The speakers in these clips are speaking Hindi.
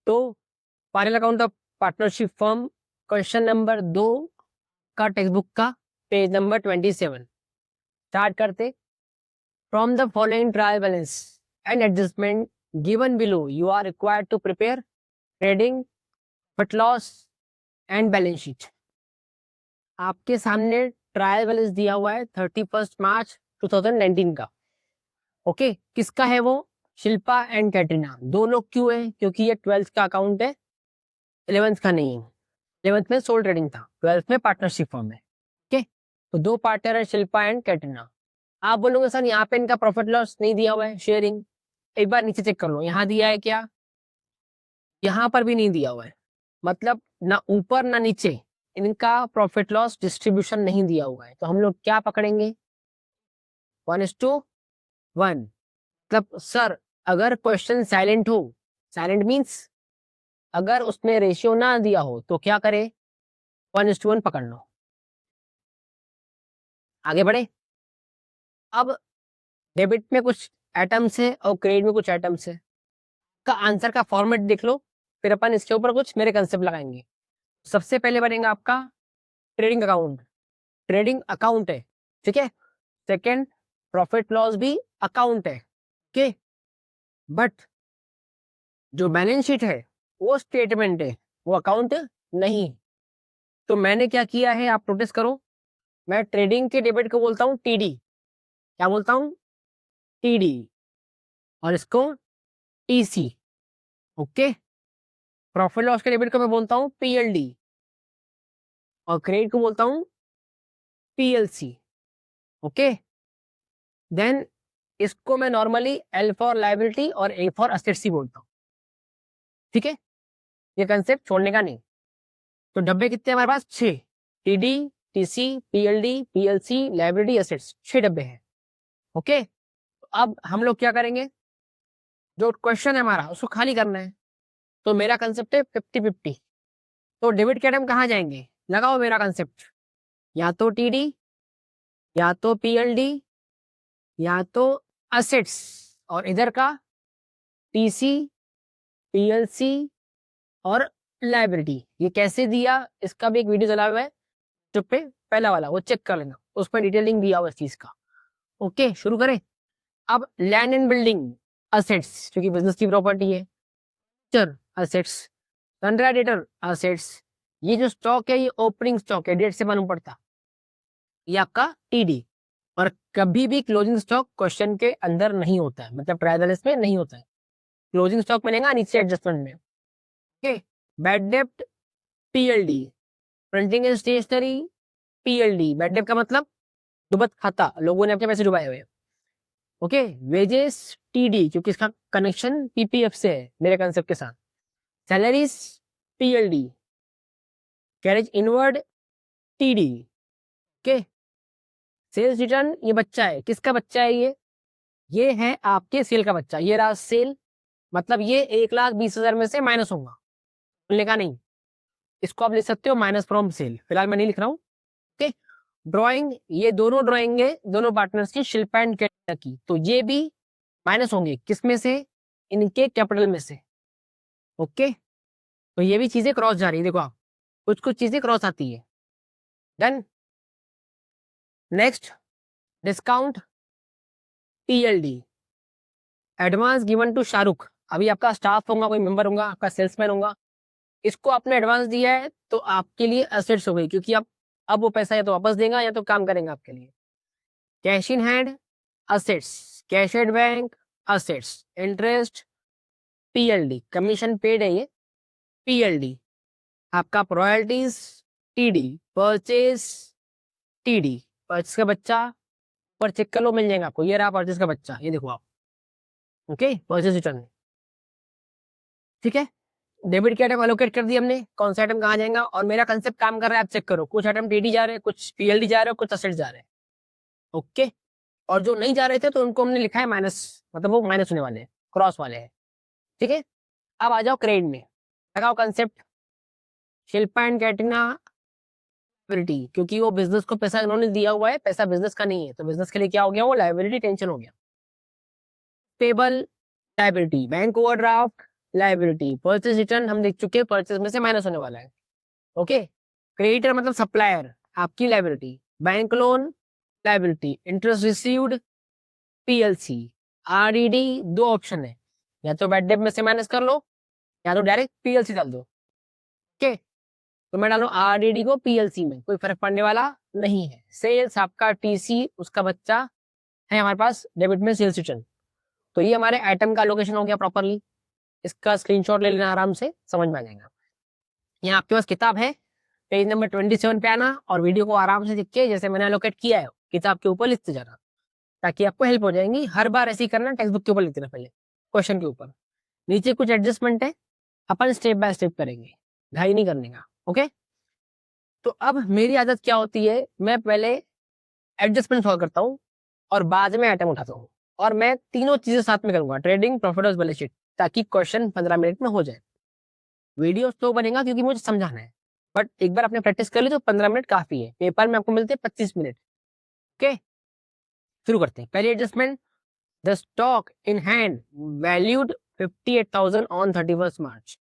तो final account of partnership firm question number 2 का टेक्स्ट बुक का पेज नंबर 27 स्टार्ट करते। From the following trial balance and adjustment given below you are required to prepare trading but loss and balance sheet. आपके सामने ट्रायल बैलेंस दिया हुआ है 31 मार्च 2019 का। ओके किसका है वो? शिल्पा एंड कैटरीना। दो लोग क्यों है? क्योंकि ये 12th का अकाउंट है, 11th का नहीं है। 11th में सोल ट्रेडिंग था, 12th में पार्टनरशिप फॉर्म है। ओके तो दो पार्टनर है शिल्पा एंड कैटरीना। आप बोलोगे सर यहाँ पे इनका प्रॉफिट लॉस नहीं दिया हुआ है, शेयरिंग। एक बार नीचे चेक कर लो, यहाँ दिया है क्या? यहाँ पर भी नहीं दिया हुआ है, मतलब ना ऊपर ना नीचे इनका प्रॉफिट लॉस डिस्ट्रीब्यूशन नहीं दिया हुआ है। तो हम लोग क्या पकड़ेंगे? 1:1। मतलब सर अगर क्वेश्चन साइलेंट हो, साइलेंट मीन्स अगर उसमें रेशियो ना दिया हो तो क्या करे? 1:1 पकड़ लो। आगे बढ़े। अब डेबिट में कुछ एटम्स है और क्रेडिट में कुछ एटम्स है, का आंसर का फॉर्मेट देख लो, फिर अपन इसके ऊपर कुछ मेरे कंसेप्ट लगाएंगे। सबसे पहले बनेगा आपका ट्रेडिंग अकाउंट। ट्रेडिंग अकाउंट है, ठीक है। सेकेंड प्रॉफिट लॉस भी अकाउंट है, ओके। बट जो बैलेंस शीट है वो स्टेटमेंट है, वो अकाउंट नहीं। तो मैंने क्या किया है आप नोटिस करो, मैं ट्रेडिंग के डेबिट को बोलता हूँ टीडी। क्या बोलता हूँ? टीडी। और इसको टीसी। ओके प्रॉफिट लॉस के डेबिट को मैं बोलता हूँ पीएलडी और क्रेडिट को बोलता हूँ पीएलसी। ओके देन इसको मैं नॉर्मली एल फॉर लायबिलिटी और ए फॉर असेट्स ही बोलता हूँ, ठीक है। ये कंसेप्ट छोड़ने का नहीं। तो डब्बे कितने हमारे पास? 6। TD, TC, PLD, PLC, liability, assets, 6 डब्बे हैं। ओके अब हम लोग क्या करेंगे? जो क्वेश्चन है हमारा उसको खाली करना है। तो मेरा कंसेप्ट है 50-50। तो डेबिट के आइटम कहाँ जाएंगे? लगाओ मेरा कंसेप्ट, या तो टीडी, या तो पीएलडी, या तो असेट्स, और इधर का टीसी, पीएलसी और लायबिलिटी। ये कैसे दिया इसका भी एक वीडियो चला हुआ है यूट्यूब पे, पहला वाला, वो चेक कर लेना, उसमें डिटेलिंग दिया हुआ इस चीज का। ओके शुरू करें। अब लैंड एंड बिल्डिंग असेट्स, क्योंकि बिजनेस की प्रॉपर्टी है। Assets, sundry debtor assets. ये जो स्टॉक है ये ओपनिंग स्टॉक है, डेट से मालूम पड़ता। ये आपका टीडी। और कभी भी क्लोजिंग स्टॉक क्वेश्चन के अंदर नहीं होता है, मतलब ट्रायल बैलेंस में नहीं होता है। क्लोजिंग स्टॉक मिलेगा नीचे एडजस्टमेंट में। ओके बैड डेप्ट PLD, printing and stationery PLD. Bad डेप्ट का मतलब डुबत खाता, लोगों ने अपने पैसे डुबाए हुए। ओके वेजेस टीडी, क्योंकि इसका कनेक्शन पीपीएफ से है मेरे कंसेप्ट के साथ। Salaries PLD, carriage inward TD. Okay sales return, ये बच्चा है, किसका बच्चा है ये है आपके सेल का बच्चा। ये रहा सेल, मतलब ये 1,20,000 में से माइनस होगा, बोलने का नहीं। इसको आप लिख सकते हो माइनस फ्रॉम सेल, फिलहाल मैं नहीं लिख रहा हूँ। ओके ड्रॉइंग, ये दोनों ड्रॉइंग है दोनों पार्टनर्स की, शिल्पा एंड कैटरीना की, तो ये भी माइनस होंगे। किस में से? इनके कैपिटल में से। ओके तो ये भी चीजें क्रॉस जा रही है, देखो आप, कुछ कुछ चीजें क्रॉस आती है। Done. Next discount PLD, advance given to Shahrukh. अभी आपका स्टाफ होगा, कोई मेंबर होगा, आपका सेल्समैन होगा, इसको आपने एडवांस दिया है तो आपके लिए एसेट्स हो गई, क्योंकि आप अब वो पैसा या तो वापस देगा या तो काम करेगा आपके लिए। Cash in hand assets, cash at bank assets, interest PLD, commission paid है ये पीएलडी। आपका royalties TD, purchase TD, purchase का बच्चा पर चेक कर लो मिल जाएगा आपको, ये रहा परचेज का बच्चा, ये देखो आप। ओके परचेज रिटर्न, ठीक है। डेबिट के आइटम अलोकेट कर दिए हमने, कौन सा आइटम कहाँ जाएगा, और मेरा कंसेप्ट काम कर रहा है, आप चेक करो। कुछ आइटम टीडी जा रहे हैं, कुछ पीएलडी जा रहे हैं, कुछ असेट जा रहे हैं। ओके और जो नहीं जा रहे थे तो उनको हमने लिखा है माइनस, मतलब वो माइनस होने वाले हैं, क्रॉस वाले हैं, ठीक है। अब आ जाओ क्रेडिट में, लगाओ कंसेप्ट शिल्पा एंड कैटरीना, क्योंकि वो बिजनेस को पैसा उन्होंने दिया हुआ है, पैसा बिजनेस का नहीं है, तो बिजनेस के लिए क्या हो गया, वो लायबिलिटी टेंशन हो गया। Payable liability, bank overdraft liability. Purchase return हम देख चुके हैं, परचेज में से माइनस होने वाला है। ओके, क्रेडिटर मतलब सप्लायर, आपकी liability. Bank loan liability, interest received PLC. RED दो ऑप्शन है, या तो बैड डेट में से माइनस कर लो या तो डायरेक्ट पीएलसी डाल दो। ओके, तो मैं डालू आरईडी को पीएलसी में, कोई फर्क पड़ने वाला नहीं है। सेल्स आपका टीसी उसका बच्चा है हमारे पास डेबिट में सेल्स रिटर्न। तो ये हमारे आइटम का लोकेशन हो गया प्रॉपरली। इसका स्क्रीनशॉट ले लेना, आराम से समझ में आ जाएगा। यहाँ आपके पास किताब है, पेज नंबर 27 पे आना और वीडियो को आराम से देख के जैसे मैंने एलोकेट किया है किताब के ऊपर लिखते जाना, ताकि आपको हेल्प हो जाएगी। हर बार ऐसे ही करना, टेक्स्ट बुक के ऊपर लिख देना पहले, क्वेश्चन के ऊपर। नीचे कुछ एडजस्टमेंट है, अपन स्टेप बाय स्टेप करेंगे, घाई नहीं करने का। ओके, तो अब मेरी आदत क्या होती है, मैं पहले एडजस्टमेंट सॉल्व करता हूँ और बाद में आइटम उठाता हूँ, और मैं तीनों चीजें साथ में करूंगा, ट्रेडिंग, प्रॉफिट और बैलेंस शीट, ताकि क्वेश्चन 15 मिनट में हो जाए। वीडियो स्लो बनेगा क्योंकि मुझे समझाना है, बट एक बार आपने प्रैक्टिस कर ली तो 15 मिनट काफी है। पेपर में आपको मिलते हैं 25 मिनट। ओके, शुरू करते हैं। पहली adjustment, the stock in hand valued 58,000 on 31 March.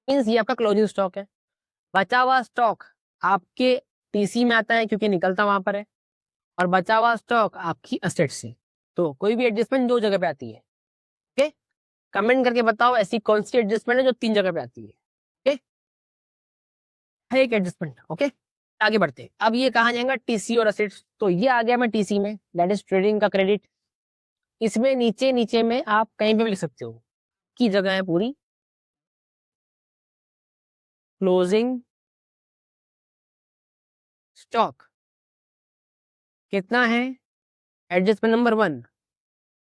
Means ये आपका क्लोजिंग स्टॉक है। बचा हुआ स्टॉक आपके टीसी में आता है क्योंकि निकलता वहां पर है, और बचा हुआ स्टॉक आपकी एसेट से। तो कोई भी एडजस्टमेंट दो जगह पे आती है। ओके, कमेंट करके बताओ ऐसी कौन सी एडजस्टमेंट है जो 3 जगह पे आती है। ओके, है एक एडजस्टमेंट। ओके, आगे बढ़ते। अब ये कहा जाएगा टीसी और एसेट्स। तो ये आ गया मैं टीसी में, दैट इज ट्रेडिंग का क्रेडिट। इसमें नीचे नीचे में आप कहीं पे भी लिख सकते हो, की जगह है पूरी। क्लोजिंग स्टॉक कितना है, adjustment number 1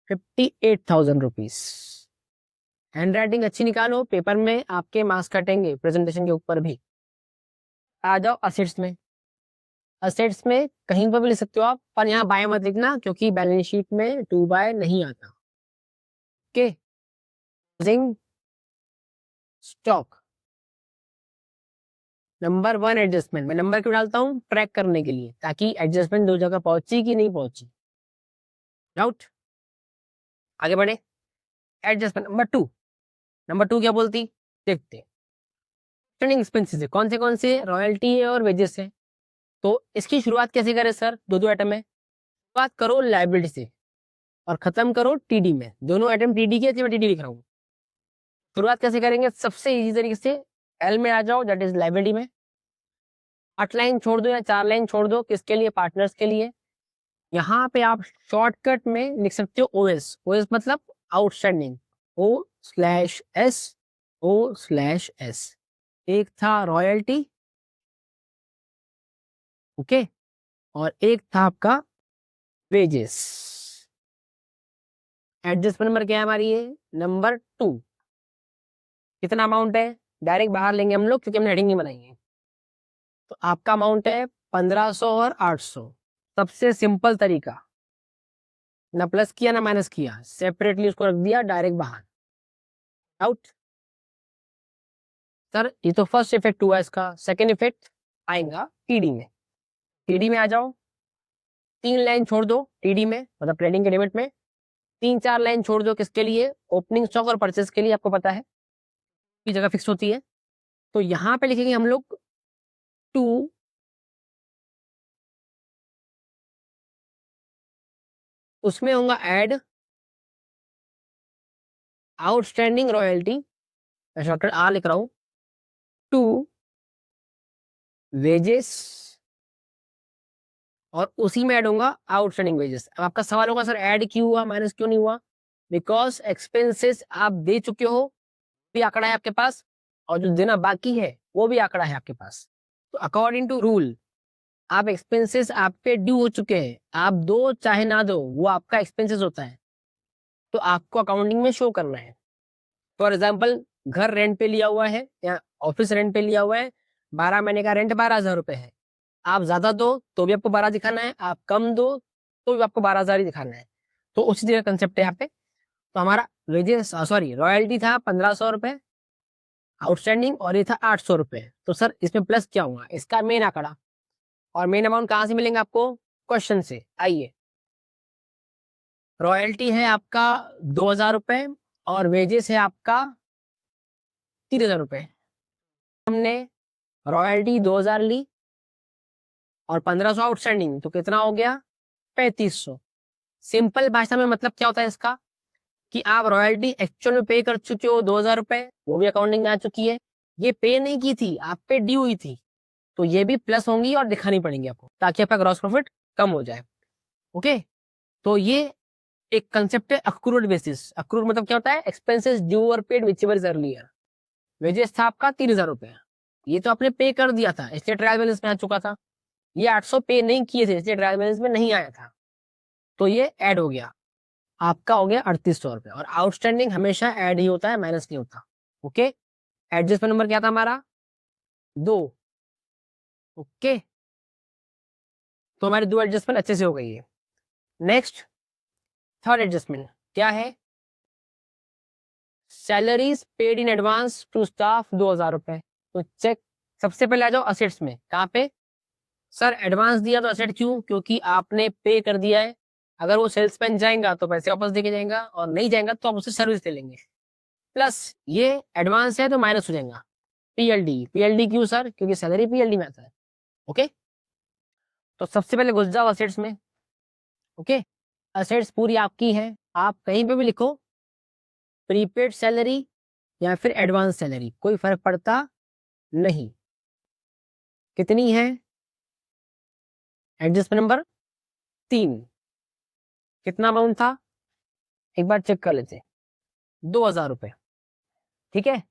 58,000 rupees. Hand writing अच्छी निकालो, पेपर में आपके मार्क्स कटेंगे, प्रेजेंटेशन के ऊपर भी। आ जाओ असेट्स में। असेट्स में कहीं पर भी लिख सकते हो आप, पर यहाँ बाय मत लिखना क्योंकि बैलेंस शीट में 2 बाय नहीं आता। Okay, closing stock number 1 adjustment. मैं नंबर क्यों डालता हूँ, ट्रैक करने के लिए, ताकि एडजस्टमेंट दो जगह पहुंची कि नहीं पहुंची। डाउट, आगे बढ़े। Adjustment number 2। नंबर 2 क्या बोलती, देखते। ट्रेडिंग एक्सपेंसेस है, कौन से रॉयल्टी है और वेजेस है। तो इसकी शुरुआत कैसे करें सर, दो दो आइटम है। शुरुआत करो लाइबिलिटी से और खत्म करो टीडी में। दोनों आइटम टीडी के, मैं टीडी लिख रहा हूँ। शुरुआत कैसे करेंगे, सबसे इजी तरीके से एल में आ जाओ, दैट इज लाइबिलिटी में। 8 लाइन छोड़ दो या 4 लाइन छोड़ दो, किसके लिए, पार्टनर्स के लिए। यहाँ पे आप शॉर्टकट में लिख सकते हो ओएस। ओएस मतलब आउटस्टैंडिंग, O/S, O/S। एक था रॉयल्टी, ओके, और एक था आपका वेजेस। एडजस्टमेंट नंबर क्या है हमारी, ये नंबर 2। कितना अमाउंट है, डायरेक्ट बाहर लेंगे हम लोग क्योंकि हमने हेडिंग नहीं बनाई है। तो आपका अमाउंट है 1500 और 800। सबसे सिंपल तरीका, ना प्लस किया ना माइनस किया, सेपरेटली उसको रख दिया डायरेक्ट बाहर। आउट। सर ये तो फर्स्ट इफेक्ट हुआ, इसका सेकंड इफेक्ट आएगा टीडी में। टीडी में आ जाओ, 3 लाइन छोड़ दो टीडी में, मतलब ट्रेडिंग के डेबिट में। 3-4 लाइन छोड़ दो किसके लिए, ओपनिंग स्टॉक और परचेस के लिए। आपको पता है की जगह फिक्स होती है। तो यहाँ पे लिखेंगे हम लोग 2, उसमें होगा ऐड आउटस्टैंडिंग रॉयल्टी, मैं शॉर्टकट आ लिख रहा हूं, 2 वेजेस, और उसी में ऐड होगा आउटस्टैंडिंग वेजेस। अब आपका सवाल होगा सर ऐड क्यों हुआ, माइनस क्यों नहीं हुआ। बिकॉज एक्सपेंसेस आप दे चुके हो, भी आंकड़ा है आपके पास, और जो देना बाकी है वो भी आंकड़ा है आपके पास। तो अकॉर्डिंग टू रूल आप एक्सपेंसेस आप पे ड्यू हो चुके हैं, आप दो चाहे ना दो, वो आपका एक्सपेंसेस होता है, तो आपको अकाउंटिंग में शो करना है। फॉर एग्जाम्पल, घर रेंट पे लिया हुआ है या ऑफिस रेंट पे लिया हुआ है, 12 महीने का रेंट 12,000 रुपए है। आप ज्यादा दो तो भी आपको 12 दिखाना है, आप कम दो तो भी आपको 12,000 ही दिखाना है। तो उसी तरह कंसेप्ट है यहाँ पे। तो हमारा वेजेस, सॉरी, रॉयल्टी था 1,500 रुपए आउटस्टैंडिंग, और ये था 800 रुपए। तो सर इसमें प्लस क्या हुआ, इसका मेन आंकड़ा। और मेन अमाउंट कहाँ से मिलेंगे आपको, क्वेश्चन से। आइए, रॉयल्टी है आपका 2,000 रुपए और वेजेस है आपका 30,000 रुपए। हमने रॉयल्टी 2,000 ली और 1,500 आउटस्टैंडिंग, तो कितना हो गया 3,500। सिंपल भाषा में मतलब क्या होता है इसका कि आप रॉयल्टी एक्चुअल में पे कर चुके हो 2,000 रुपए, वो भी अकाउंटिंग में आ चुकी है। ये पे नहीं की थी, आप पे ड्यू हुई थी, तो ये भी प्लस होंगी और दिखानी पड़ेंगी आपको, ताकि आपका ग्रॉस प्रॉफिट कम हो जाए। ओके, तो ये एक कंसेप्ट है अक्रूड बेसिस। अक्रूड मतलब क्या होता है, एक्सपेंसेस ड्यू और paid which ever is earlier. Wages था आपका 3,000 रुपए, ये तो आपने पे कर दिया था, इसलिए ट्रायल बैलेंस में आ चुका था। ये 800 पे नहीं किए थे, इसलिए ट्रायल बैलेंस में नहीं आया था, तो ये ऐड हो गया, आपका हो गया 3,800 रुपए। और आउटस्टैंडिंग हमेशा ऐड ही होता है, माइनस नहीं होता। ओके, एडजस्टमेंट नंबर क्या था हमारा 2। ओके, तो हमारी 2 एडजस्टमेंट अच्छे से हो गई है। नेक्स्ट थर्ड एडजस्टमेंट क्या है, salaries paid in advance to staff 2,000 रुपए। तो चेक, सबसे पहले आ जाओ असेट्स में। कहाँ पे सर, एडवांस दिया तो असेट क्यों, क्योंकि आपने पे कर दिया है। अगर वो सेल्समैन जाएगा तो पैसे वापस देके जाएगा, और नहीं जाएगा तो आप उससे सर्विस ले लेंगे। प्लस ये एडवांस है तो माइनस हो जाएगा पीएलडी। पीएलडी क्यों सर, क्योंकि सैलरी पीएलडी में आता है। ओके, तो सबसे पहले घुस जाओ असेट्स में। ओके, असेट्स पूरी आपकी है, आप कहीं पे भी लिखो प्रीपेड सैलरी या फिर एडवांस सैलरी, कोई फर्क पड़ता नहीं। कितनी है, एडजस्टमेंट नंबर 3। कितना अमाउंट था, एक बार चेक कर लेते, 2,000 रुपए। ठीक है,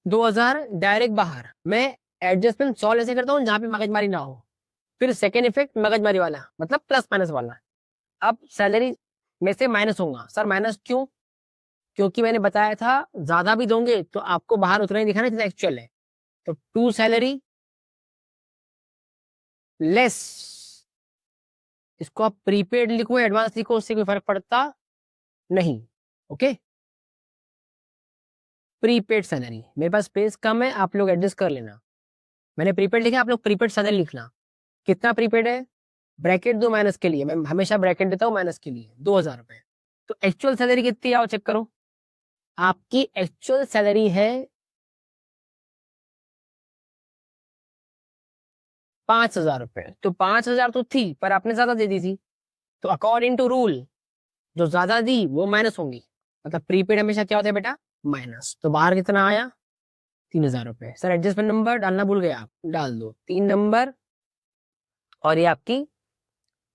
2,000 डायरेक्ट बाहर। मैं एडजस्टमेंट सॉल्व ऐसे करता हूँ जहां पे मगजमारी ना हो। फिर सेकेंड इफेक्ट मगजमारी वाला, मतलब प्लस माइनस वाला। अब सैलरी में से माइनस होगा। सर माइनस क्यों, क्योंकि मैंने बताया था ज्यादा भी दोगे तो आपको बाहर उतना ही दिखाना जितना एक्चुअल है। तो टू सैलरी लेस, इसको आप प्रीपेड लिखो एडवांस लिखो, उससे कोई फर्क पड़ता नहीं। ओके, प्रीपेड सैलरी, मेरे पास स्पेस कम है, आप लोग एडजस्ट कर लेना। मैंने प्रीपेड लिखा, आप लोग प्रीपेड सैलरी लिखना। कितना प्रीपेड है, ब्रैकेट दो माइनस के लिए, मैं हमेशा ब्रैकेट देता हूँ माइनस के लिए, 2,000 रुपए। तो एक्चुअल सैलरी कितनी है, आओ चेक करो। आपकी एक्चुअल सैलरी है 5,000 रुपए। तो 5,000 तो थी, पर आपने ज्यादा दे दी थी, तो अकॉर्डिंग टू रूल जो ज्यादा दी वो माइनस होंगी। मतलब प्रीपेड हमेशा क्या होता है बेटा, माइनस। तो बाहर कितना आया, 3,000 रुपए। सर एडजस्टमेंट नंबर डालना भूल गया आप, डाल दो 3 नंबर, और ये आपकी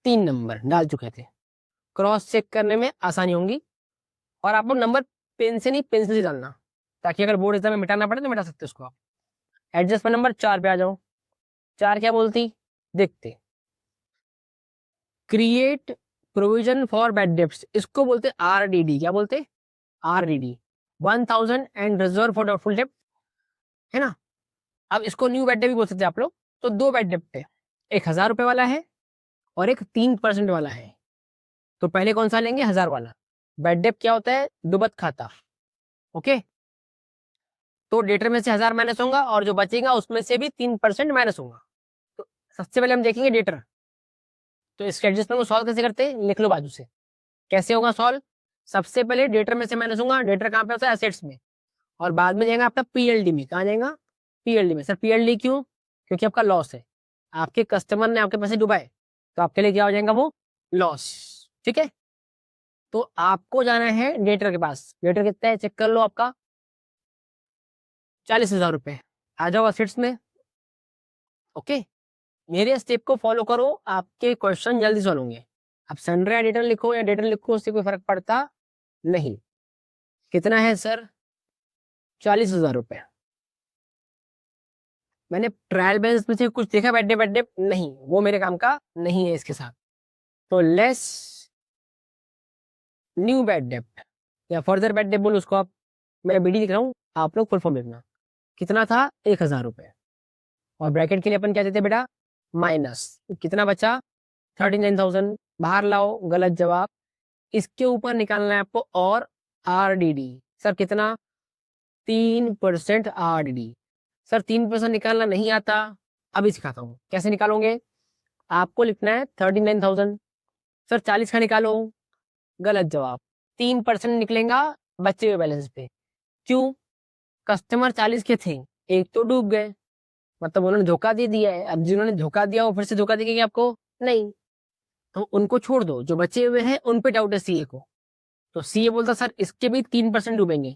3 नंबर डाल चुके थे। क्रॉस चेक करने में आसानी होंगी। और आप लोग नंबर पेन से नहीं पेंसिल से डालना, ताकि अगर बोर्ड एग्जाम में मिटाना पड़े तो मिटा सकते उसको आप। एडजस्टमेंट नंबर 4 पे आ जाओ। 4 क्या बोलती, देखते, create provision for bad debts, इसको बोलते आरडीडी। क्या बोलते, RDD, 1,000 and reserve for doubtful डेब्ट, है ना। अब इसको न्यू बैड डेब्ट भी बोल सकते हैं आप लोग। तो 2 बैड डेब्ट है, एक 1,000 रुपए वाला है और एक 3% वाला है। तो पहले कौन सा लेंगे, 1,000 वाला। बैड डेब्ट क्या होता है, दुबत खाता। ओके, तो डेटर में से 1,000 माइनस होगा और जो बचेगा उसमें से भी 3% माइनस होगा। तो सबसे पहले हम देखेंगे डेटर। तो इसके एडजस्टमेंट को सॉल्व कैसे करते हैं, लिख लो बाजू से। कैसे होगा सॉल्व, सबसे पहले डेटर में से माइनस होगा। डेटर कहाँ पे होता है, एसेट्स में, और बाद में जाएगा आपका पीएलडी में। कहाँ जाएगा, पीएलडी में। सर पीएलडी क्यों, क्योंकि आपका लॉस है, आपके कस्टमर ने आपके पैसे डुबाए, तो आपके लिए क्या हो जाएगा, वो लॉस। ठीक है, तो आपको जाना है डेटर के पास। डेटर कितना है चेक कर लो, आपका 40,000 रुपए। आ जाओ असेट्स में। ओके, मेरे स्टेप को फॉलो करो, आपके क्वेश्चन जल्दी सॉल्व होंगे। आप सन्ड्री या डेटर लिखो या डेटर लिखो, उससे कोई फर्क पड़ता नहीं। कितना है सर, 40,000 रुपए। मैंने ट्रायल बैलेंस में से कुछ देखा बैठे बैठे, नहीं वो मेरे काम का नहीं है इसके साथ। तो लेस न्यू बैड डेप्ट या फर्दर बैड डेप्ट बोलो उसको आप, मैं बीडी लिख रहा हूँ, आप लोग फुल फॉर्म लिखना। कितना था, 1,000 रुपए, और ब्रैकेट के लिए अपन क्या देते बेटा, माइनस। कितना बचा, 39,000। बाहर लाओ, गलत जवाब। इसके ऊपर निकालना है आपको और आरडीडी। सर कितना, 3% आरडीडी। सर 3% निकालना नहीं आता, अभी सिखाता हूँ कैसे निकालोगे। आपको लिखना है 39,000। सर 40 का निकालो, गलत जवाब। 3% निकलेगा बचे हुए बैलेंस पे। क्यों, कस्टमर 40 के थे, एक तो डूब गए, मतलब उन्होंने धोखा दे दिया है। अब जिन्होंने धोखा दिया वो फिर से धोखा देंगे आपको? नहीं, तो उनको छोड़ दो, जो बचे हुए हैं उन पे डाउट है सीए को। तो सीए बोलता सर इसके भी 3% डूबेंगे।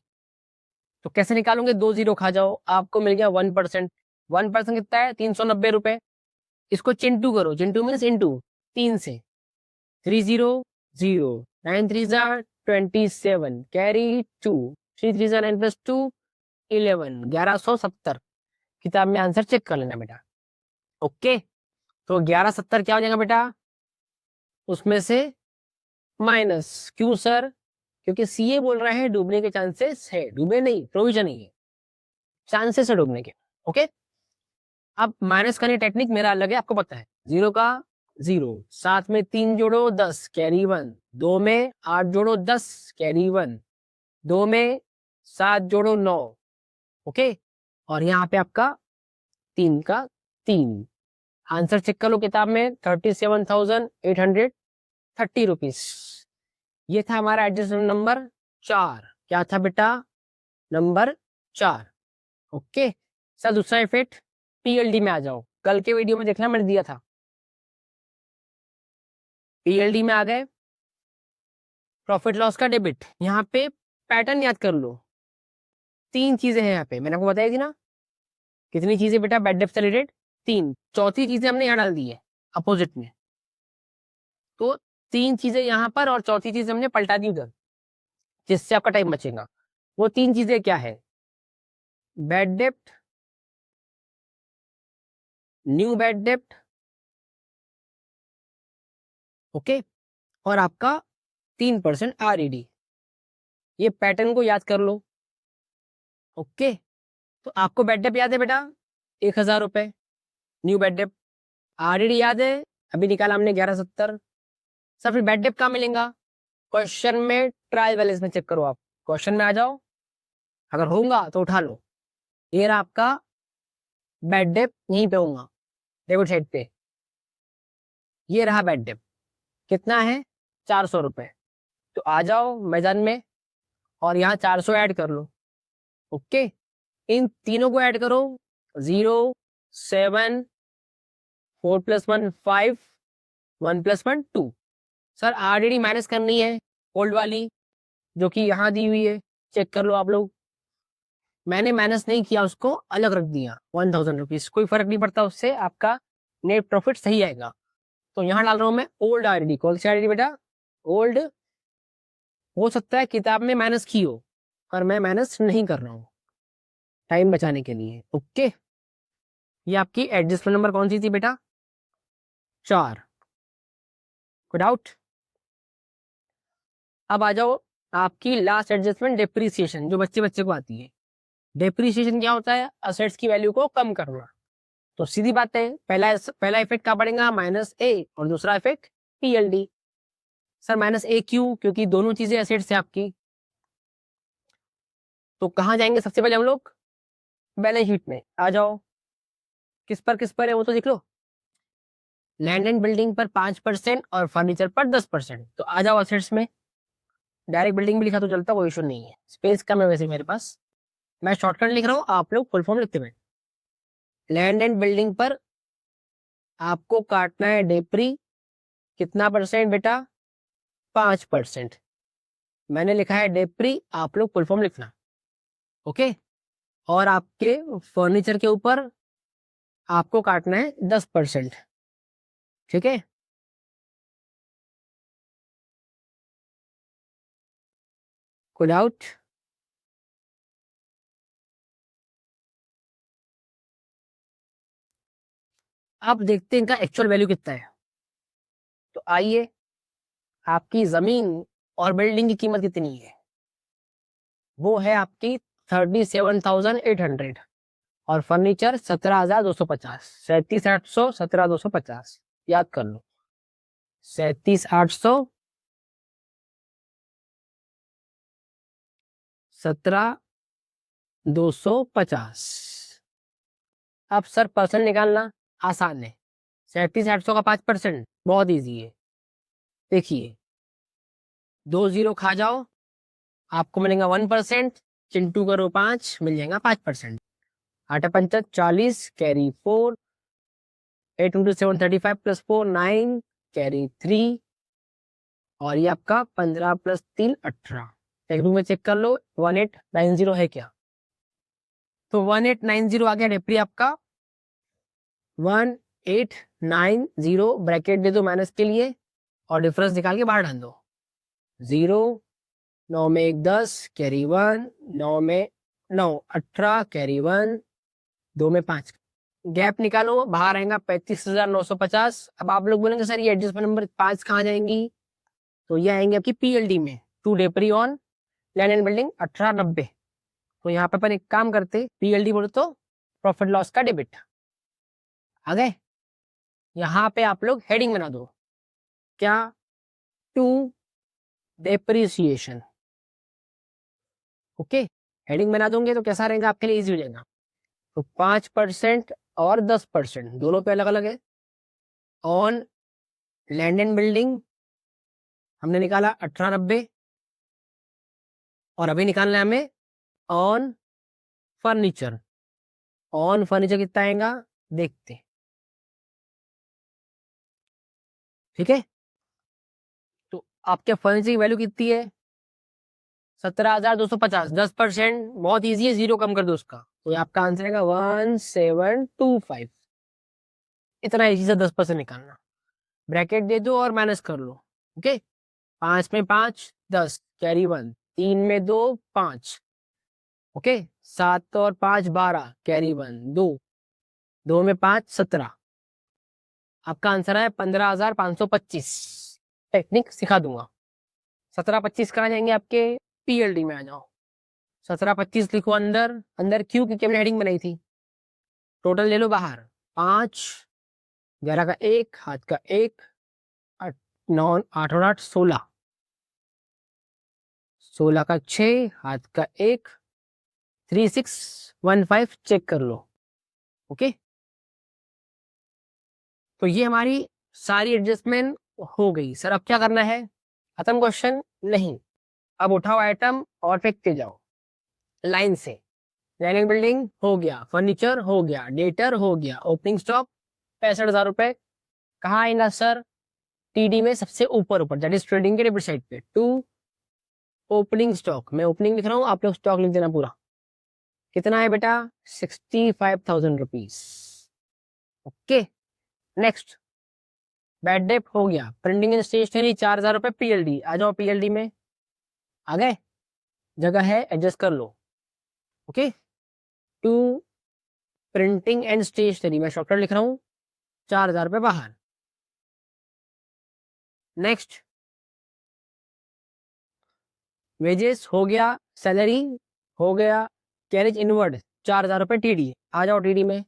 तो कैसे निकालोगे? 2 जीरो खा जाओ, आपको मिल गया 1%। 1% कितना है? 390 रुपए। इसको चिंटू करो, चिंटू मीन्स इंटू 3 से। 300 9 3 27 कैरी 2 3 3 9 प्लस 2 11 1170। किताब में आंसर चेक कर लेना बेटा। ओके, तो 1170 क्या हो जाएगा बेटा? उसमें से माइनस, क्यों सर? क्योंकि सीए बोल रहा है डूबने के चांसेस है, डूबे नहीं, प्रोविजन नहीं है, चांसेस है डूबने के। ओके, अब माइनस करने टेक्निक मेरा अलग है, आपको पता है। 0 का 0, 7 में 3 जोड़ो 10 कैरी 1, 2 में 8 जोड़ो 10 कैरी 1, 2 में 7 जोड़ो 9। ओके, और यहाँ पे आपका 3 का 3। आंसर चेक कर लो किताब में, 37,830 रुपीज। ये था हमारा एडजस्टमेंट नंबर 4। क्या था बेटा? नंबर 4। ओके, सर दूसरा इफेक्ट पीएलडी में आ जाओ। कल के वीडियो में देखना, मैंने दिया था। पीएलडी में आ गए, प्रॉफिट लॉस का डेबिट। यहाँ पे पैटर्न याद कर लो, 3 चीजें हैं यहाँ पे, मैंने आपको बताई थी ना। कितनी चीजें बेटा बैड डेब्ट से रिलेटेड? 3। चौथी चीजें हमने यहाँ डाल दी है अपोजिट में। तो 3 चीजें यहाँ पर और चौथी चीज हमने पलटा दी उधर, जिससे आपका टाइम बचेगा। वो 3 चीजें क्या है? बैड डेब्ट, न्यू बैड डेब्ट, ओके, और आपका 3% आरईडी। ये पैटर्न को याद कर लो। ओके, तो आपको बैड डेब्ट याद है बेटा 1000 रुपए, न्यू बैड डेब्ट। आरईडी याद है, अभी निकाला हमने 1170। सर फिर बैड डेब्ट कहाँ मिलेगा? क्वेश्चन में ट्रायल बैलेंस में चेक करो। आप क्वेश्चन में आ जाओ, अगर होगा तो उठा लो। ये रहा आपका बैड डेब्ट, यहीं पे होगा डेबिट साइड पे। ये रहा बैड डेब्ट, कितना है? 400 रुपए। तो आ जाओ मैदान में और यहाँ 400 ऐड कर लो। ओके, इन तीनों को ऐड करो। 0 7 4 + 1 5 1 + 1 2। सर आरडीडी माइनस करनी है, ओल्ड वाली जो कि यहाँ दी हुई है, चेक कर लो आप लोग। मैंने माइनस नहीं किया, उसको अलग रख दिया 1000 रुपीज, कोई फर्क नहीं पड़ता, उससे आपका नेट प्रॉफिट सही आएगा। तो यहाँ डाल रहा हूँ मैं ओल्ड आरडीडी। कौन सी आरडीडी बेटा? ओल्ड। हो सकता है किताब में माइनस की हो, पर मैं माइनस नहीं कर रहा हूँ टाइम बचाने के लिए। ओके, ये आपकी एडजस्टमेंट नंबर कौन सी थी बेटा? 4। कोई डाउट? अब आ जाओ आपकी लास्ट एडजस्टमेंट, डेप्रीसिएशन, जो बच्चे बच्चे को आती है। डेप्रीसिएशन क्या होता है? असेट्स की वैल्यू को कम करना। तो सीधी बात है, पहला इफेक्ट क्या पड़ेगा? -A, और दूसरा इफेक्ट पीएलडी। सर -A क्यों? क्योंकि दोनों चीजें असेट्स है आपकी। तो कहाँ जाएंगे सबसे पहले हम लोग? बैलेंस शीट में आ जाओ। किस पर है वो तो देख लो। लैंड एंड बिल्डिंग पर 5% और फर्नीचर पर 10%। तो आ जाओ असेट्स में। डायरेक्ट बिल्डिंग भी लिखा तो चलता, कोई इशू नहीं है, स्पेस कम है वैसे मेरे पास। मैं शॉर्टकट लिख रहा हूँ, आप लोग फुल फॉर्म लिखते हैं। लैंड एंड बिल्डिंग पर आपको काटना है डेप्री, कितना परसेंट बेटा? 5%। मैंने लिखा है डेप्री, आप लोग फुल फॉर्म लिखना। ओके, और आपके फर्नीचर के ऊपर आपको काटना है 10%। ठीक है, कोई डाउट? अब देखते हैं इनका एक्चुअल वैल्यू कितना है। तो आइए, आपकी जमीन और बिल्डिंग की कीमत कितनी है? वो है आपकी 37,800, और फर्नीचर 17,250। 37,800 17,250 याद कर लो। 37,800 17,250। अब सर परसेंट निकालना आसान है। 37,800 का 5% बहुत इजी है। देखिए, 2 जीरो खा जाओ, आपको मिलेगा 1%। चिंटू करो 5, मिल जाएगा 5%। 8 पंचा 40, कैरी 4, 8 इंटू 7 35 प्लस 4 9, कैरी 3, और ये आपका 15 प्लस 3 18। टेक्सटबुक में चेक कर लो 1890 है क्या, तो 1890 आ गया डेप्री आपका। 1890 ब्रैकेट दे दो माइनस के लिए और डिफरेंस निकाल के बाहर डाल दो। 0, 9 में 1 10, कैरी 1, 9 में 9 18, कैरी 1, 2 में 5, गैप निकालो, बाहर आएगा 35,950। अब आप लोग बोलेंगे सर ये एडजस्टमेंट नंबर 5 कहाँ जाएंगी, तो ये आएंगे आपकी पीएलडी में, to depre on land and building 1890। तो यहाँ पे अपन एक काम करते, पीएलडी बोलो तो प्रॉफिट लॉस का डेबिट आ गए। यहाँ पे आप लोग हेडिंग बना दो, क्या, टू डेप्रिसिएशन। ओके, हेडिंग बना दोगे तो कैसा रहेगा आपके लिए, इजी हो जाएगा। तो 5% और 10% दोनों पे अलग अलग है। ऑन लैंड एंड बिल्डिंग हमने निकाला 1890, और अभी निकालना है हमें ऑन फर्नीचर। ऑन फर्नीचर कितना आएगा देखते, ठीक है। तो आपके फर्नीचर की वैल्यू कितनी है, 17,250, 10%, बहुत ईजी है, 0 कम कर दो उसका, तो आपका आंसर आएगा 1725। इतना ईजी से 10% निकालना, ब्रैकेट दे दो और माइनस कर लो। ओके, 5 में 5 10, कैरी 1, 3 में 2 5, ओके, 7 और 5 12, कैरी 1 2, 2 में 5 17। आपका आंसर है 15,525। टेक्निक सिखा दूंगा। 17-25 कहाँ जाएंगे आपके, पीएलडी में आ जाओ। 17-25 लिखो अंदर, अंदर क्यों, क्योंकि हमने हेडिंग बनाई थी। टोटल ले लो बाहर, 5, 11 का 1, हाथ का 1, 9 8 और 8 16, 16 का 6, हाथ का 1, 3615 चेक कर लो। ओके, तो ये हमारी सारी एडजस्टमेंट हो गई। सर अब क्या करना है, खत्म क्वेश्चन नहीं, अब उठाओ आइटम और फेंकते जाओ लाइन से। लैंड बिल्डिंग हो गया, फर्नीचर हो गया, डेटर हो गया, ओपनिंग स्टॉक 65,000 रुपए कहाँ आएगा सर, टीडी में सबसे ऊपर ऊपर, दैट इज ट्रेडिंग के डेबिट साइड पे। टू ओपनिंग स्टॉक, मैं ओपनिंग लिख रहा हूँ, आप लोग स्टॉक लिख देना पूरा। कितना है बेटा, 65,000 rupees. Okay, next bad debt हो गया, प्रिंटिंग एंड स्टेशनरी 4,000 रुपए पीएलडी। आ जाओ पीएलडी में, आ गए, जगह है एडजस्ट कर लो। Okay, to printing and stationery, मैं शॉर्टकट लिख रहा हूँ, 4,000 रुपए बाहर। नेक्स्ट वेजेस हो गया, सैलरी हो गया, कैरेज इनवर्ड 4,000 रुपए टीडी। आ जाओ टीडी में,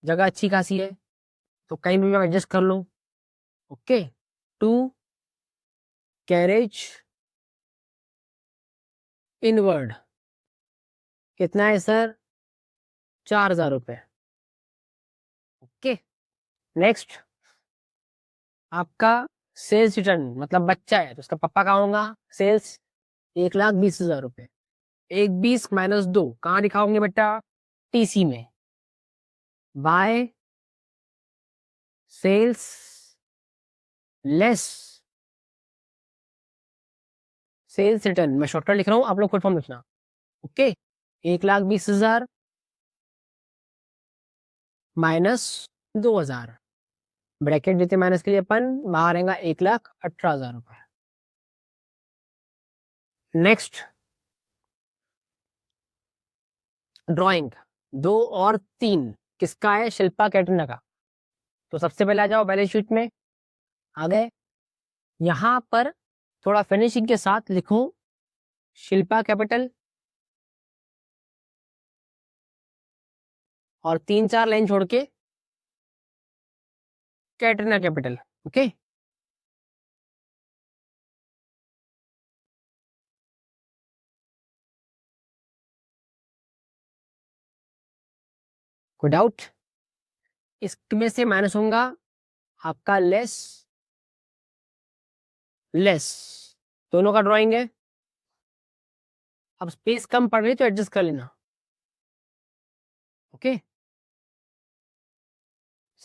जगह अच्छी खासी है, तो कहीं भी एडजस्ट कर लो। ओके, टू कैरेज इनवर्ड कितना है सर, 4,000 रुपए। ओके, नेक्स्ट आपका सेल्स रिटर्न, मतलब बच्चा है तो उसका पापा कहाँ होगा, सेल्स 1,20,000 रुपए। 1,20 माइनस 2 कहाँ दिखाओगे बेटा, टीसी में, by sales less sales return, मैं शॉर्टकट लिख रहा हूँ, आप लोग फुल फॉर्म लिखना। ओके, 1,20,000 माइनस 2,000, ब्रैकेट देते माइनस के लिए अपन, बाहर आएगा 1,18,000 रुपए। नेक्स्ट ड्राइंग 2 और 3 किसका है, शिल्पा कैटरिना का। तो सबसे पहले आ जाओ बैलेंस शीट में, आ गए, यहां पर थोड़ा फिनिशिंग के साथ लिखो शिल्पा कैपिटल, और 3-4 लाइन छोड़ के कैटरीना कैपिटल। ओके, कोई डाउट, इसमें से माइनस होगा आपका लेस लेस, दोनों का ड्राइंग है। अब स्पेस कम पड़ रही तो एडजस्ट कर लेना। ओके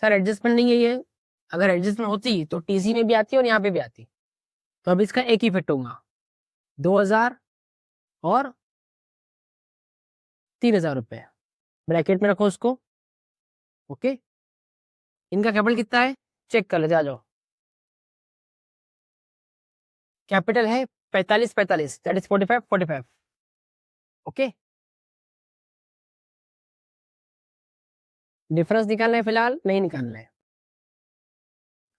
सर, एडजस्टमेंट नहीं है ये, अगर एडजस्टमेंट होती तो टीसी में भी आती और यहाँ पे भी आती। तो अब इसका एक ही फिट होगा, 2000 और 3000 रुपये, ब्रैकेट में रखो उसको। ओके इनका कैपिटल कितना है चेक कर लेते, आ जाओ। कैपिटल है 45 45, दैट इज 45 45। ओके डिफरेंस निकालना है, फिलहाल नहीं निकालना है।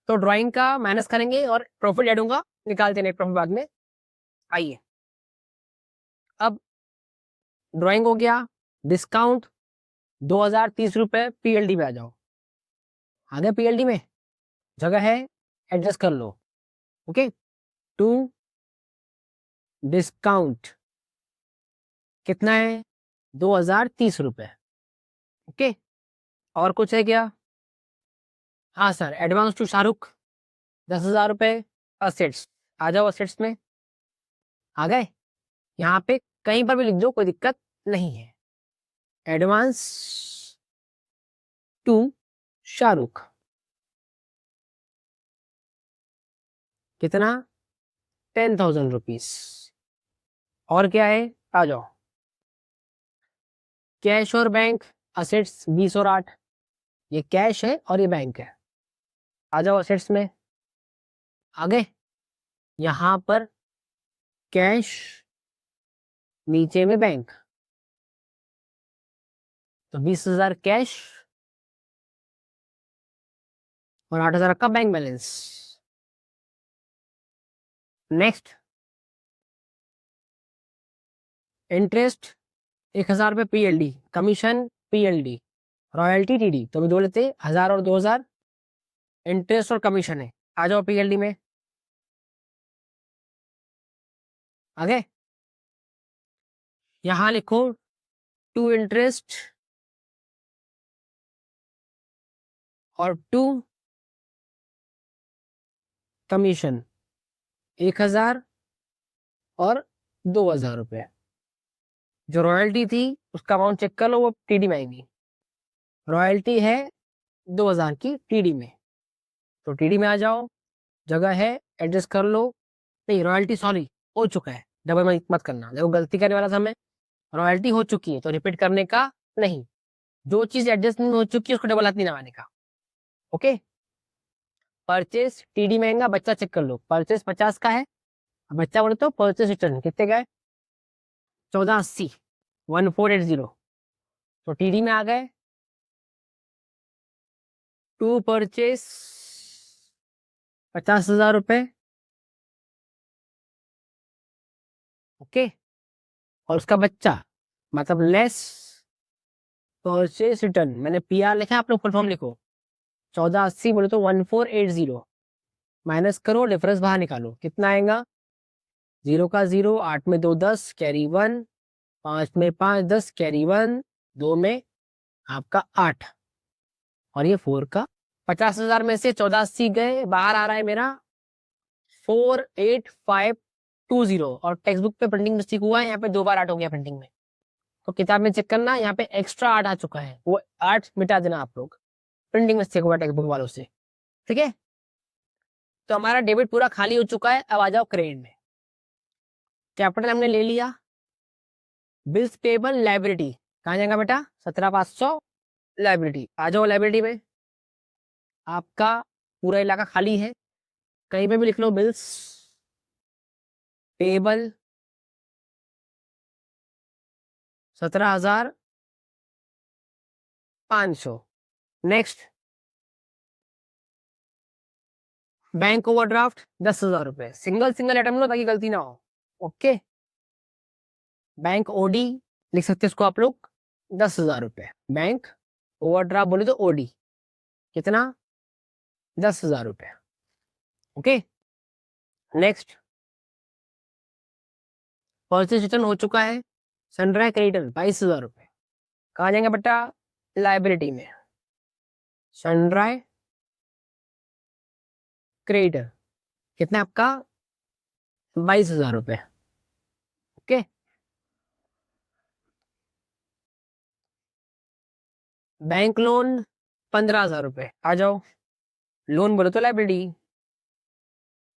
तो ड्राइंग का माइनस करेंगे और प्रॉफिट ऐड होगा, निकालते हैं प्रॉफिट बाद में। आइए अब ड्राइंग हो गया, डिस्काउंट 2030 रुपये, पीएलडी में आ जाओ। आ गए पीएलडी में, जगह है एडजस्ट कर लो। ओके टू डिस्काउंट कितना है 2030 रुपये। ओके और कुछ है क्या? हाँ सर, एडवांस टू शाहरुख 10,000 रुपये। असेट्स आ जाओ, असेट्स में आ गए, यहाँ पे कहीं पर भी लिख दो, कोई दिक्कत नहीं है। एडवांस टू शाहरुख कितना 10,000 रुपीज। और क्या है आ जाओ, कैश और बैंक असेट्स 20 और 8, ये कैश है और ये बैंक है। आ जाओ असेट्स में, आगे यहां पर कैश, नीचे में बैंक, तो 20,000 कैश और 8,000 का बैंक बैलेंस। नेक्स्ट इंटरेस्ट 1,000 रुपये PLD, commission PLD, royalty TD, तो भी दो लेते 1,000 और 2,000, इंटरेस्ट और कमीशन है। आ जाओ पीएलडी में, आगे यहां लिखो टू इंटरेस्ट और टू कमीशन, 1,000 और 2,000 रुपये। जो रॉयल्टी थी उसका अमाउंट चेक कर लो, वो टीडी में आएगी। रॉयल्टी है 2,000 की टीडी में, तो टीडी में आ जाओ, जगह है एडजस्ट कर लो। नहीं रॉयल्टी सॉरी हो चुका है, डबल मत करना, देखो गलती करने वाला था मैं। रॉयल्टी हो चुकी है तो रिपीट करने का नहीं, जो चीज एडजस्ट नहीं हो चुकी है उसको डबल हाथ नहीं लगाने का। ओके परचेस टीडी महंगा, बच्चा चेक कर लो, परचेस 50 का है, बच्चा बोले तो परचेस रिटर्न कितने का है 1480, 1480, तो टीडी में आ गए। टू परचेस 50,000 रुपये। ओके और उसका बच्चा मतलब लेस परचेस रिटर्न, मैंने पीआर लिखा, आप लोग फुल फॉर्म लिखो। 1480 बोले तो 1480, माइनस करो, डिफरेंस बाहर निकालो, कितना आएगा 0 का 0, 8 में 2 10, कैरी 1, 5 में 5 10, कैरी 1, 2 में आपका 8 और ये 4 का। 50,000 में से 1480 गए, बाहर आ रहा है मेरा 48520, और टेक्स्ट बुक पे प्रिंटिंग मिस्टेक हुआ है, यहाँ पे 2 बार 8 हो गया प्रिंटिंग में, तो किताब में चेक करना, यहाँ पे एक्स्ट्रा 8 आ चुका है, वो 8 मिटा देना आप लोग, प्रिंटिंग मिस्टेक हुआ टेक्स्ट बुक वालों से। ठीक है तो हमारा डेबिट पूरा खाली हो चुका है, अब आ जाओ क्रेडिट में। कैपिटल हमने ले लिया, बिल्स पेबल लाइबिलिटी कहाँ जाएगा बेटा 17,500, लाइबिलिटी आ जाओ, लाइबिलिटी में आपका पूरा इलाका खाली है, कहीं पे भी लिख लो bills payable 17,500। Next bank overdraft 10,000 रुपये, सिंगल सिंगल आइटम लो ताकि गलती ना हो। ओके बैंक ओडी लिख सकते हैं इसको आप लोग 10,000 रुपये, बैंक ओवरड्राफ्ट बोले तो ओडी कितना 10,000 रुपये। ओके नेक्स्ट परचेज रिटर्न हो चुका है, सनराइज क्रेडिटर 22,000 रुपये, कहाँ जाएंगे बेटा लाइबिलिटी में, सनराइज क्रेडिटर कितना आपका 22,000 रुपये। ओके बैंक लोन 15,000 रुपए, आ जाओ। लोन बोले तो लाइबिलिटी,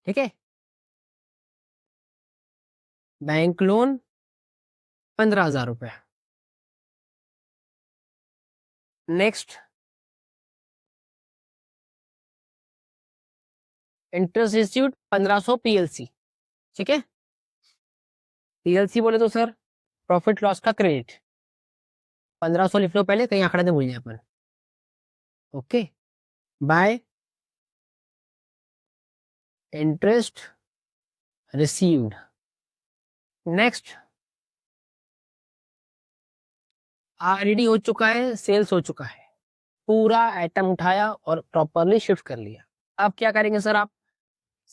ठीक है। बैंक लोन 15,000 रुपए। नेक्स्ट, इंटरेस्ट इंस्टीट्यूट 1500 पीएलसी, ठीक है। पीएलसी बोले तो सर प्रॉफिट लॉस का क्रेडिट, 1500 लिख लो पहले, कहीं आंकड़ा नहीं भूल जाए अपन। Okay, by interest received. Next, RED हो चुका है, सेल्स हो चुका है, पूरा आइटम उठाया और प्रॉपरली शिफ्ट कर लिया। अब क्या करेंगे सर आप,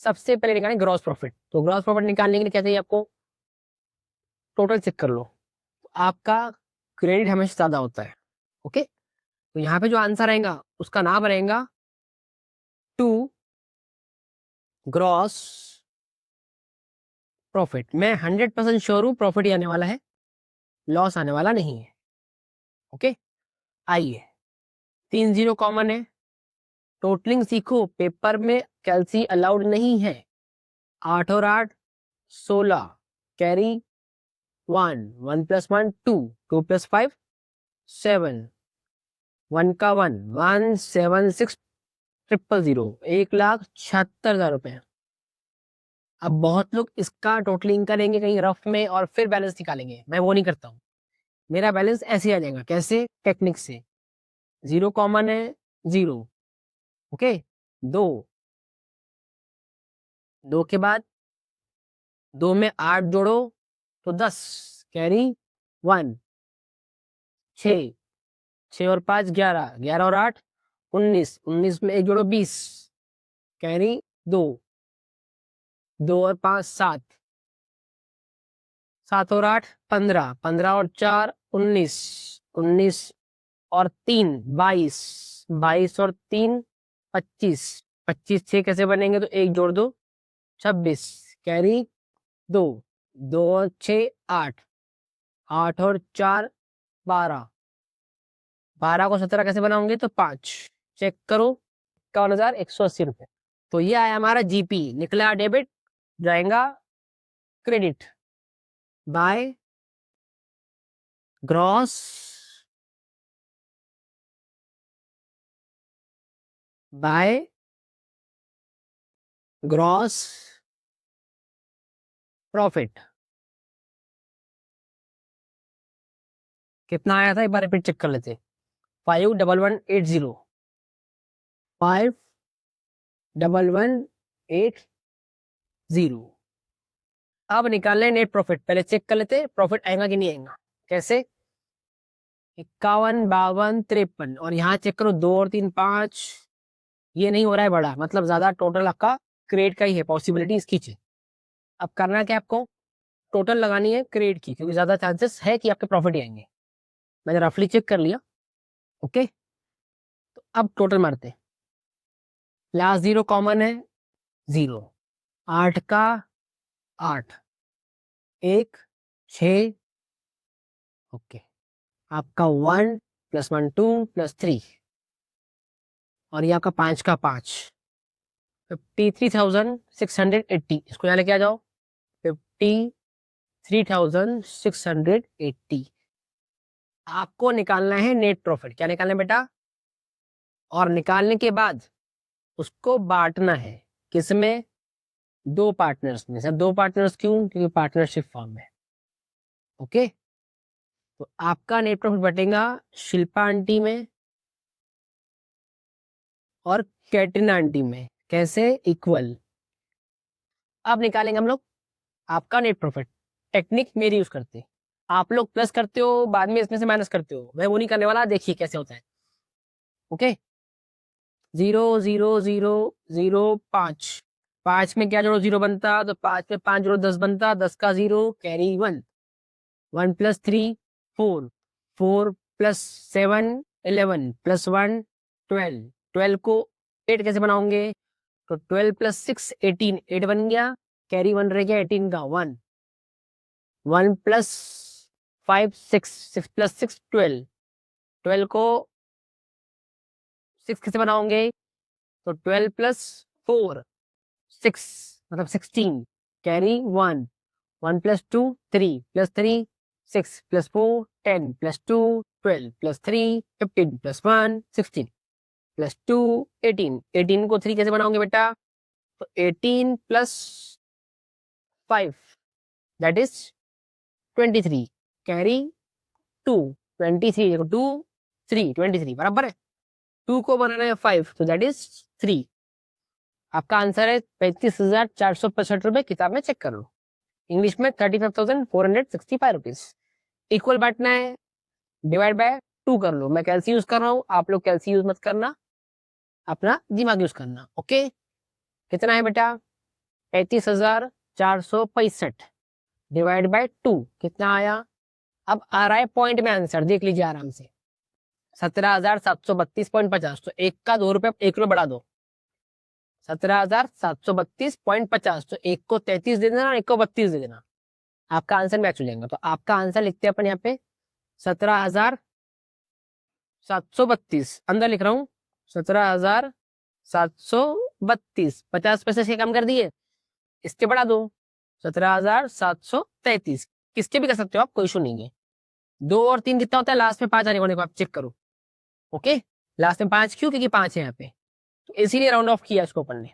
सबसे पहले निकालेंगे ग्रॉस प्रॉफिट। तो ग्रॉस प्रॉफिट निकालने के लिए क्या चाहिए आपको, टोटल चेक कर लो। आपका क्रेडिट हमेशा ज्यादा होता है, ओके। तो यहाँ पे जो आंसर आएगा उसका नाम रहेगा टू ग्रॉस प्रॉफिट। मैं 100% श्योर हूं प्रॉफिट ही आने वाला है, लॉस आने वाला नहीं है, ओके। आइए, 3 जीरो कॉमन है, टोटलिंग सीखो, पेपर में कैलसी अलाउड नहीं है। 8 और 8 16, कैरी 1, 1 + 1 2, 2 + 5 7, 1 का 1 176,000, 1,76,000 रुपए। अब बहुत लोग इसका टोटलिंग करेंगे कहीं रफ में और फिर बैलेंस निकालेंगे, मैं वो नहीं करता हूँ। मेरा बैलेंस ऐसे आ जाएगा, कैसे, टेक्निक से। जीरो कॉमन है, जीरो, ओके। दो, दो के बाद दो में 8 जोड़ो तो 10, कैरी 1, 6, 6 और 5 11, 11 और 8 19, 19 में 1 जोड़ो 20, कैरी 2, 2 और 5 7, 7 और 8 15, 15 और 4 19, 19 और 3 22, 22 और 3 25, 25 6 कैसे बनेंगे, तो 1 जोड़ दो 26, कैरी 2, 2 और 6 8, 8 और 4 12, 12 को 17 कैसे बनाओगे, तो 5, चेक करो 51,180 रुपए। तो ये आया हमारा जीपी, निकला डेबिट, जाएगा credit by gross by gross profit. कितना आया था एक बार रिपीट चेक कर लेते। 51180, 51180। अब निकाल लें नेट प्रॉफिट, पहले चेक कर लेते प्रॉफिट आएगा कि नहीं आएगा। कैसे, 51 52 53, और यहाँ चेक करो 2 और 3 5, ये नहीं हो रहा है बड़ा, मतलब ज्यादा टोटल आपका क्रेडिट का ही है, पॉसिबिलिटी इसकी है। अब करना क्या आपको, टोटल लगानी है क्रेडिट की, क्योंकि ज्यादा चांसेस है कि आपके प्रॉफिट ही आएंगे। मैंने रफली चेक कर लिया, ओके। तो अब टोटल मारते, लास्ट जीरो कॉमन है, जीरो, 8 का 8, 1 6, ओके। आपका 1 + 1 2 + 3, और ये आपका 5 का 5, 53,680। इसको यहाँ लेके आ जाओ, 53,680। आपको निकालना है नेट प्रॉफिट। क्या निकालना है बेटा, और निकालने के बाद उसको बांटना है, किसमें, दो पार्टनर्स में। सर दो पार्टनर्स क्यों, क्योंकि पार्टनरशिप फॉर्म है, ओके। तो आपका नेट प्रॉफिट बटेगा शिल्पा आंटी में और कैटरीना आंटी में, कैसे, इक्वल। अब निकालेंगे हम लोग आपका नेट प्रॉफिट। टेक्निक मेरी यूज करते, आप लोग प्लस करते हो बाद में इसमें से माइनस करते हो, मैं वो नहीं करने वाला, देखिए कैसे होता है, ओके। 0 0 0 0 5, 5 में क्या जोड़ो, 0 बनता, तो 5 में 5 जोड़ो 10 बनता, 10 का 0, कैरी 1, 1 + 3 4, 4 + 7 11 + 1 12, 12 को 8 कैसे बनाओगे, तो 12 + 6 18, 8 बन गया, कैरी 1 रह गया, 18 का 1, 1 + 5 6, 6 + 6 12, 12 को 6 कैसे बनाओगे? तो 12 प्लस 4 6 मतलब 16, carry 1, 1 plus 2 3 plus 3 6 plus 4 10 plus 2 12 plus 3 15 plus 1 16 plus 2 18। 18 को 3 कैसे बनाओगे बेटा? तो 18 प्लस 5 दैट इज 23, कैरी 2 23 देखो 2 3 23 बराबर है। 2 को बनाना है 5 तो दैट इज 3। आपका आंसर है 35,465 रुपए। किताब में चेक कर लो। इंग्लिश में 35,465 रुपीज। इक्वल बांटना है, डिवाइड बाय 2 कर लो। मैं कैलसी यूज कर रहा हूँ, आप लोग कैलसी यूज मत करना, अपना दिमाग यूज करना। ओके, कितना है बेटा? 35,465 डिवाइड बाय 2 कितना आया? अब आ रहा है पॉइंट में आंसर, देख लीजिए आराम से। 17,732.50। तो एक का 2 रुपए 1 रुपए बढ़ा दो, 17,732.50। तो एक को 33 दे देना, एक को 32 दे देना, आपका आंसर मैच हो जाएगा। तो आपका आंसर लिखते हैं अपन यहाँ पे 17,732। अंदर लिख रहा हूँ 17,732। 50 पैसे से कम कर दिए, इसके बढ़ा दो 17,733। किसके भी कर सकते हो आप, कोई इशू नहीं है। 2 और 3 कितना होता है? लास्ट में 5 आने वाले को आप चेक करो। ओके, लास्ट में 5 क्यों? क्योंकि 5 है यहाँ पे, तो इसीलिए राउंड ऑफ किया इसको अपन ने।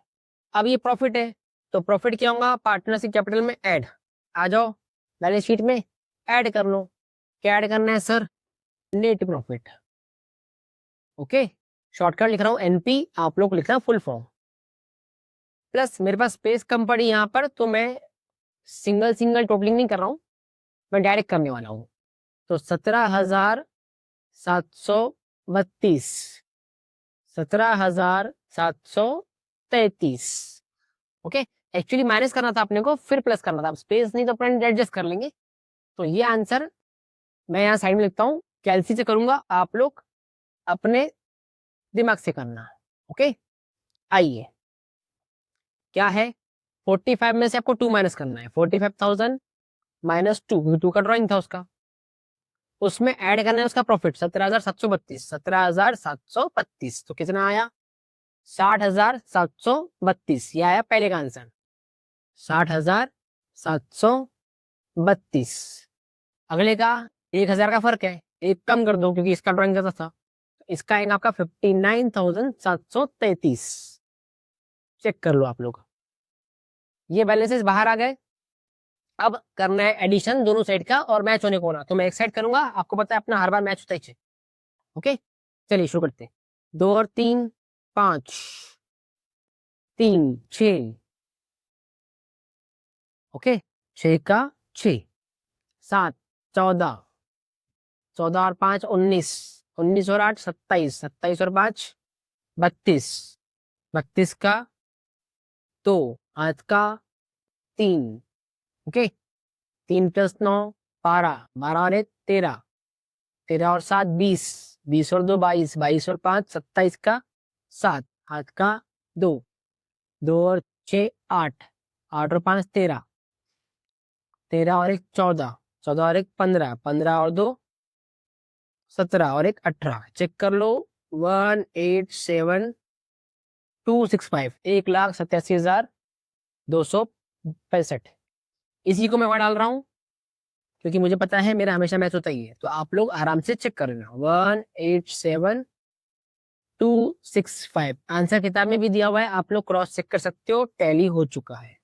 अब ये प्रॉफिट है, तो प्रॉफिट क्या होगा? पार्टनरशिप कैपिटल में ऐड। आ जाओ बैलेंस शीट में ऐड कर लो। क्या ऐड करना है sir? Net profit. Okay, shortcut लिख रहा हूँ एनपी, आप लोग लिखना फुल फॉर्म। प्लस मेरे पास स्पेस कम पड़ी यहाँ पर, तो मैं सिंगल सिंगल टोटलिंग नहीं कर रहा हूँ, मैं डायरेक्ट करने वाला हूँ। तो 17,732, 17,733। ओके, एक्चुअली माइनस करना था अपने को, फिर प्लस करना था, स्पेस नहीं तो अपन एडजस्ट कर लेंगे। तो ये आंसर मैं यहाँ साइड में लिखता हूँ, कैलसी से करूंगा, आप लोग अपने दिमाग से करना। ओके, आइए क्या है? 45 में से आपको 2 माइनस करना है। 45,000 माइनस 2, 2 का ड्रॉइंग था उसका, उसमें ऐड करना है उसका प्रॉफिट 17,732। 17,732 तो कितना आया? 60,732। ये आया पहले का आंसर, 60,732। अगले का 1,000 का फर्क है, एक कम कर दो क्योंकि इसका ड्रॉइंग ज्यादा था। इसका आएगा आपका 59,733। चेक कर लो आप लोग, ये बैलेंसेस बाहर आ गए। अब करना है एडिशन दोनों साइड का और मैच होने को ना, तो मैं एक साइड करूंगा, आपको पता है अपना हर बार मैच होता ही। ओके, चलिए शुरू करते हैं। 2 और 3 5, 3 6, ओके 6 का 6, 7 14, 14 और 5 19, 19 और 8 27, 27 और 5 32, 32 का 2, 8 का 3, ओके 3 प्लस 9 12, 12 और 1 13, 13 और 7 20, 20 और 2 22, 22 और 5 27 का 7, 8 का 2, 2 और 6 8, 8 और 5 13, 13 और 1 14, 14 और 1 15, 15 और 2 17 और 1 18। चेक कर लो 1,87,265, 1,87,265। इसी को मैं वहां डाल रहा हूं क्योंकि मुझे पता है मेरा हमेशा मैच होता ही है, तो आप लोग आराम से चेक कर लेना। 1,87,265 आंसर किताब में भी दिया हुआ है, आप लोग क्रॉस चेक कर सकते हो, टैली हो चुका है।